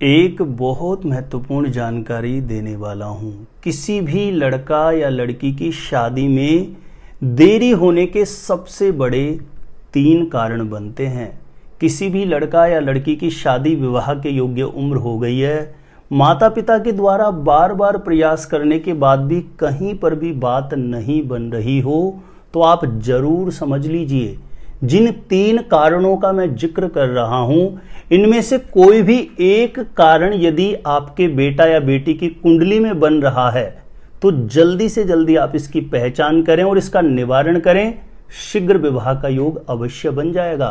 एक बहुत महत्वपूर्ण जानकारी देने वाला हूं। किसी भी लड़का या लड़की की शादी में देरी होने के सबसे बड़े 3 कारण बनते हैं। किसी भी लड़का या लड़की की शादी विवाह के योग्य उम्र हो गई है, माता पिता के द्वारा बार बार प्रयास करने के बाद भी कहीं पर भी बात नहीं बन रही हो, तो आप जरूर समझ लीजिए जिन 3 कारणों का मैं जिक्र कर रहा हूं, इनमें से कोई भी एक कारण यदि आपके बेटा या बेटी की कुंडली में बन रहा है तो जल्दी से जल्दी आप इसकी पहचान करें और इसका निवारण करें। शीघ्र विवाह का योग अवश्य बन जाएगा।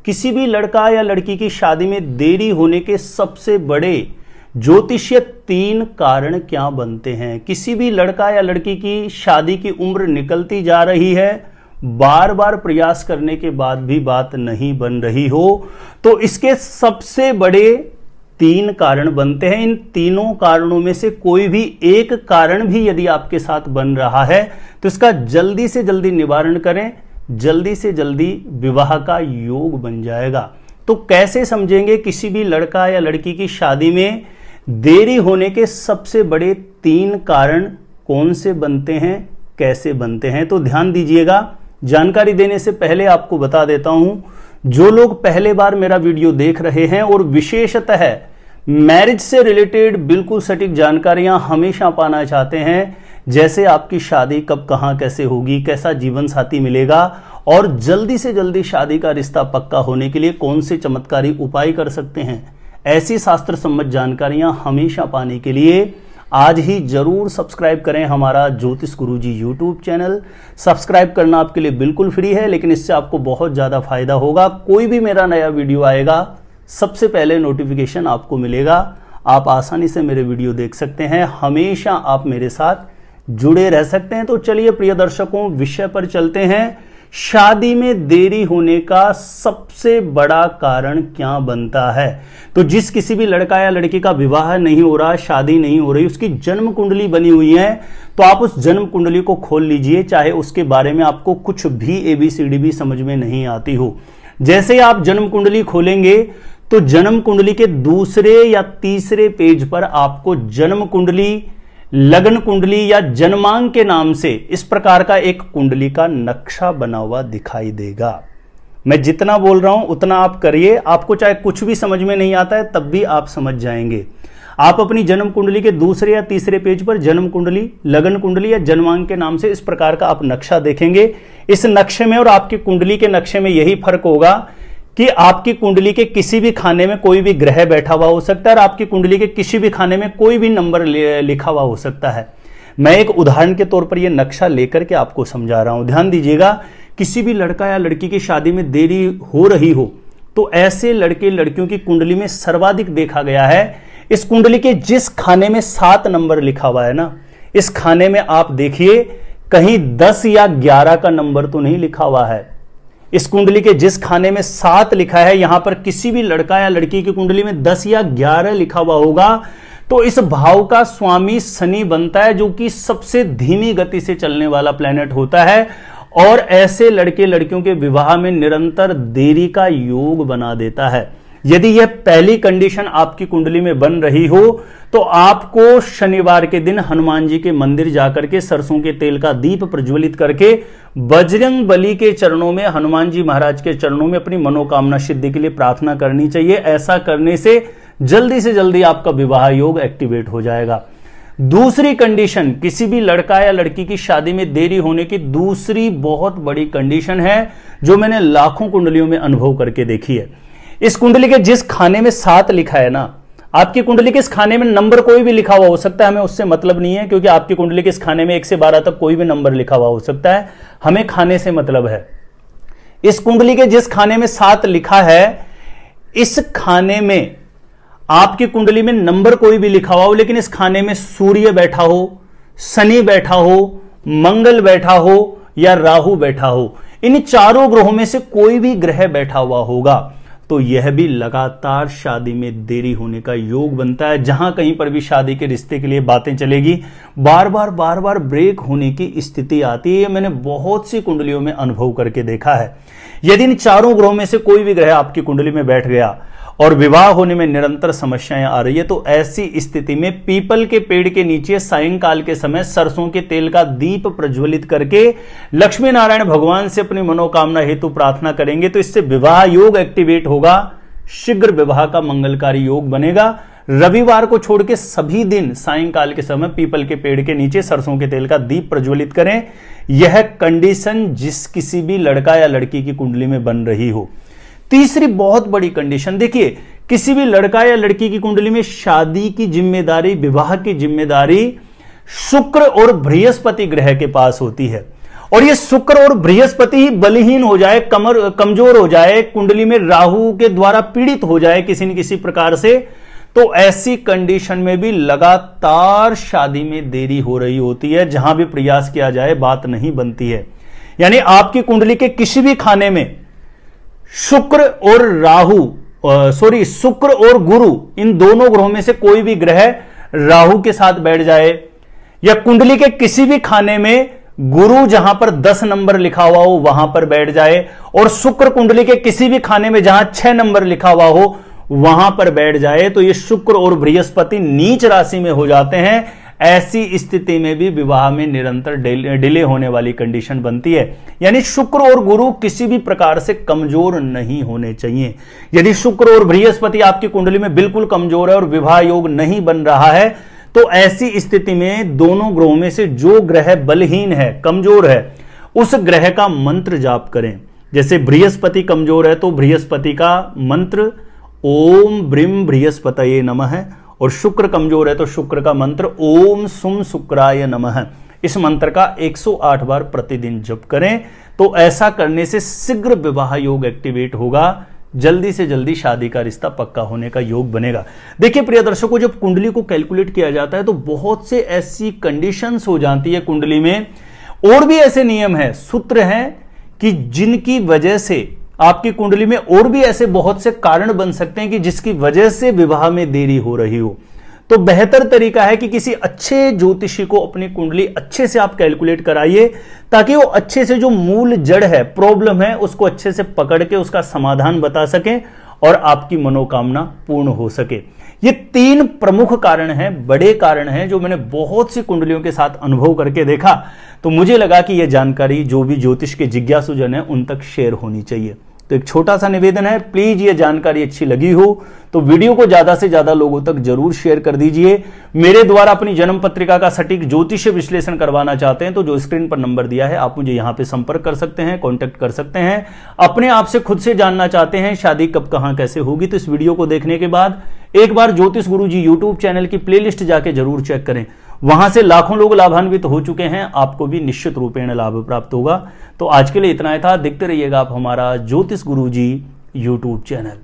किसी भी लड़का या लड़की की शादी में देरी होने के सबसे बड़े ज्योतिषीय 3 कारण क्या बनते हैं। किसी भी लड़का या लड़की की शादी की उम्र निकलती जा रही है, बार बार प्रयास करने के बाद भी बात नहीं बन रही हो, तो इसके सबसे बड़े 3 कारण बनते हैं। इन तीनों कारणों में से कोई भी एक कारण भी यदि आपके साथ बन रहा है तो इसका जल्दी से जल्दी निवारण करें, जल्दी से जल्दी विवाह का योग बन जाएगा। तो कैसे समझेंगे किसी भी लड़का या लड़की की शादी में देरी होने के सबसे बड़े 3 कारण कौन से बनते हैं, कैसे बनते हैं? तो ध्यान दीजिएगा। जानकारी देने से पहले आपको बता देता हूं, जो लोग पहले बार मेरा वीडियो देख रहे हैं और विशेषतः मैरिज से रिलेटेड बिल्कुल सटीक जानकारियां हमेशा पाना चाहते हैं, जैसे आपकी शादी कब कहां कैसे होगी, कैसा जीवन साथी मिलेगा और जल्दी से जल्दी शादी का रिश्ता पक्का होने के लिए कौन से चमत्कारी उपाय कर सकते हैं, ऐसी शास्त्र सम्मत जानकारियां हमेशा पाने के लिए आज ही जरूर सब्सक्राइब करें हमारा ज्योतिष गुरुजी यूट्यूब चैनल। सब्सक्राइब करना आपके लिए बिल्कुल फ्री है, लेकिन इससे आपको बहुत ज्यादा फायदा होगा। कोई भी मेरा नया वीडियो आएगा सबसे पहले नोटिफिकेशन आपको मिलेगा। आप आसानी से मेरे वीडियो देख सकते हैं, हमेशा आप मेरे साथ जुड़े रह सकते हैं। तो चलिए प्रिय दर्शकों, विषय पर चलते हैं। शादी में देरी होने का सबसे बड़ा कारण क्या बनता है? तो जिस किसी भी लड़का या लड़की का विवाह नहीं हो रहा, शादी नहीं हो रही, उसकी जन्म कुंडली बनी हुई है, तो आप उस जन्म कुंडली को खोल लीजिए, चाहे उसके बारे में आपको कुछ भी ABCD भी समझ में नहीं आती हो। जैसे ही आप जन्म कुंडली खोलेंगे तो जन्म कुंडली के दूसरे या तीसरे पेज पर आपको जन्म कुंडली, लग्न कुंडली या जन्मांक के नाम से इस प्रकार का एक कुंडली का नक्शा बना हुआ दिखाई देगा। मैं जितना बोल रहा हूं उतना आप करिए, आपको चाहे कुछ भी समझ में नहीं आता है तब भी आप समझ जाएंगे। आप अपनी जन्म कुंडली के दूसरे या तीसरे पेज पर जन्म कुंडली, लग्न कुंडली या जन्मांक के नाम से इस प्रकार का आप नक्शा देखेंगे। इस नक्शे में और आपकी कुंडली के नक्शे में यही फर्क होगा कि आपकी कुंडली के किसी भी खाने में कोई भी ग्रह बैठा हुआ हो सकता है और आपकी कुंडली के किसी भी खाने में कोई भी नंबर लिखा हुआ हो सकता है। मैं एक उदाहरण के तौर पर यह नक्शा लेकर के आपको समझा रहा हूं, ध्यान दीजिएगा। किसी भी लड़का या लड़की की शादी में देरी हो रही हो तो ऐसे लड़के लड़कियों की कुंडली में सर्वाधिक देखा गया है, इस कुंडली के जिस खाने में 7 नंबर लिखा हुआ है ना, इस खाने में आप देखिए कहीं 10 या 11 का नंबर तो नहीं लिखा हुआ है। इस कुंडली के जिस खाने में 7 लिखा है, यहां पर किसी भी लड़का या लड़की की कुंडली में 10 या 11 लिखा हुआ होगा, तो इस भाव का स्वामी शनि बनता है, जो कि सबसे धीमी गति से चलने वाला प्लेनेट होता है और ऐसे लड़के लड़कियों के विवाह में निरंतर देरी का योग बना देता है। यदि यह पहली कंडीशन आपकी कुंडली में बन रही हो तो आपको शनिवार के दिन हनुमान जी के मंदिर जाकर के सरसों के तेल का दीप प्रज्वलित करके बजरंग बली के चरणों में, हनुमान जी महाराज के चरणों में अपनी मनोकामना सिद्धि के लिए प्रार्थना करनी चाहिए। ऐसा करने से जल्दी आपका विवाह योग एक्टिवेट हो जाएगा। दूसरी कंडीशन, किसी भी लड़का या लड़की की शादी में देरी होने की दूसरी बहुत बड़ी कंडीशन है, जो मैंने लाखों कुंडलियों में अनुभव करके देखी है। इस कुंडली के जिस खाने में 7 लिखा है ना, आपकी कुंडली के इस खाने में नंबर कोई भी लिखा हुआ हो सकता है, हमें उससे मतलब नहीं है, क्योंकि आपकी कुंडली के इस खाने में 1 से 12 तक कोई भी नंबर लिखा हुआ हो सकता है, हमें खाने से मतलब है। इस कुंडली के जिस खाने में 7 लिखा है, इस खाने में आपकी कुंडली में नंबर कोई भी लिखा हुआ हो, लेकिन इस खाने में सूर्य बैठा हो, शनि बैठा हो, मंगल बैठा हो या राहु बैठा हो, इन चारों ग्रहों में से कोई भी ग्रह बैठा हुआ होगा, तो यह भी लगातार शादी में देरी होने का योग बनता है। जहां कहीं पर भी शादी के रिश्ते के लिए बातें चलेगी, बार बार ब्रेक होने की स्थिति आती है। मैंने बहुत सी कुंडलियों में अनुभव करके देखा है। यदि इन चारों ग्रहों में से कोई भी ग्रह आपकी कुंडली में बैठ गया और विवाह होने में निरंतर समस्याएं आ रही है, तो ऐसी स्थिति में पीपल के पेड़ के नीचे सायंकाल के समय सरसों के तेल का दीप प्रज्वलित करके लक्ष्मी नारायण भगवान से अपनी मनोकामना हेतु प्रार्थना करेंगे तो इससे विवाह योग एक्टिवेट होगा, शीघ्र विवाह का मंगलकारी योग बनेगा। रविवार को छोड़ के सभी दिन सायंकाल के समय पीपल के पेड़ के नीचे सरसों के तेल का दीप प्रज्वलित करें। यह कंडीशन जिस किसी भी लड़का या लड़की की कुंडली में बन रही हो। तीसरी बहुत बड़ी कंडीशन देखिए, किसी भी लड़का या लड़की की कुंडली में शादी की जिम्मेदारी, विवाह की जिम्मेदारी शुक्र और बृहस्पति ग्रह के पास होती है, और ये शुक्र और बृहस्पति ही बलहीन हो जाए, कमजोर हो जाए, कुंडली में राहु के द्वारा पीड़ित हो जाए किसी न किसी प्रकार से, तो ऐसी कंडीशन में भी लगातार शादी में देरी हो रही होती है। जहां भी प्रयास किया जाए बात नहीं बनती है। यानी आपकी कुंडली के किसी भी खाने में शुक्र और गुरु, इन दोनों ग्रहों में से कोई भी ग्रह राहु के साथ बैठ जाए, या कुंडली के किसी भी खाने में गुरु जहां पर 10 नंबर लिखा हुआ हो वहां पर बैठ जाए, और शुक्र कुंडली के किसी भी खाने में जहां 6 नंबर लिखा हुआ हो वहां पर बैठ जाए, तो ये शुक्र और बृहस्पति नीच राशि में हो जाते हैं। ऐसी स्थिति में भी विवाह में निरंतर डिले होने वाली कंडीशन बनती है। यानी शुक्र और गुरु किसी भी प्रकार से कमजोर नहीं होने चाहिए। यदि शुक्र और बृहस्पति आपकी कुंडली में बिल्कुल कमजोर है और विवाह योग नहीं बन रहा है, तो ऐसी स्थिति में दोनों ग्रहों में से जो ग्रह बलहीन है, कमजोर है, उस ग्रह का मंत्र जाप करें। जैसे बृहस्पति कमजोर है तो बृहस्पति का मंत्र ओम ब्रीम बृहस्पतये नमः, और शुक्र कमजोर है तो शुक्र का मंत्र ओम सुम शुक्राय नमः। इस मंत्र का 108 बार प्रतिदिन जप करें, तो ऐसा करने से शीघ्र विवाह योग एक्टिवेट होगा, जल्दी से जल्दी शादी का रिश्ता पक्का होने का योग बनेगा। देखिए प्रिय दर्शकों, जब कुंडली को कैलकुलेट किया जाता है तो बहुत से ऐसी कंडीशंस हो जाती है कुंडली में, और भी ऐसे नियम हैं, सूत्र हैं कि जिनकी वजह से आपकी कुंडली में और भी ऐसे बहुत से कारण बन सकते हैं कि जिसकी वजह से विवाह में देरी हो रही हो। तो बेहतर तरीका है कि किसी अच्छे ज्योतिषी को अपनी कुंडली अच्छे से आप कैलकुलेट कराइए, ताकि वो अच्छे से जो मूल जड़ है, प्रॉब्लम है, उसको अच्छे से पकड़ के उसका समाधान बता सकें और आपकी मनोकामना पूर्ण हो सके। ये 3 प्रमुख कारण हैं, बड़े कारण हैं, जो मैंने बहुत सी कुंडलियों के साथ अनुभव करके देखा, तो मुझे लगा कि यह जानकारी जो भी ज्योतिष के जिज्ञासुजन है उन तक शेयर होनी चाहिए। तो एक छोटा सा निवेदन है, प्लीज ये जानकारी अच्छी लगी हो तो वीडियो को ज्यादा से ज्यादा लोगों तक जरूर शेयर कर दीजिए। मेरे द्वारा अपनी जन्म पत्रिका का सटीक ज्योतिषीय विश्लेषण करवाना चाहते हैं तो जो स्क्रीन पर नंबर दिया है आप मुझे यहां पे संपर्क कर सकते हैं, कांटेक्ट कर सकते हैं। अपने आप से खुद से जानना चाहते हैं शादी कब कहां कैसे होगी, तो इस वीडियो को देखने के बाद एक बार ज्योतिष गुरुजी यूट्यूब चैनल की प्लेलिस्ट जाके जरूर चेक करें। वहां से लाखों लोग लाभान्वित हो चुके हैं, आपको भी निश्चित रूपेण लाभ प्राप्त होगा। तो आज के लिए इतना ही था। देखते रहिएगा आप हमारा ज्योतिष गुरुजी यूट्यूब चैनल।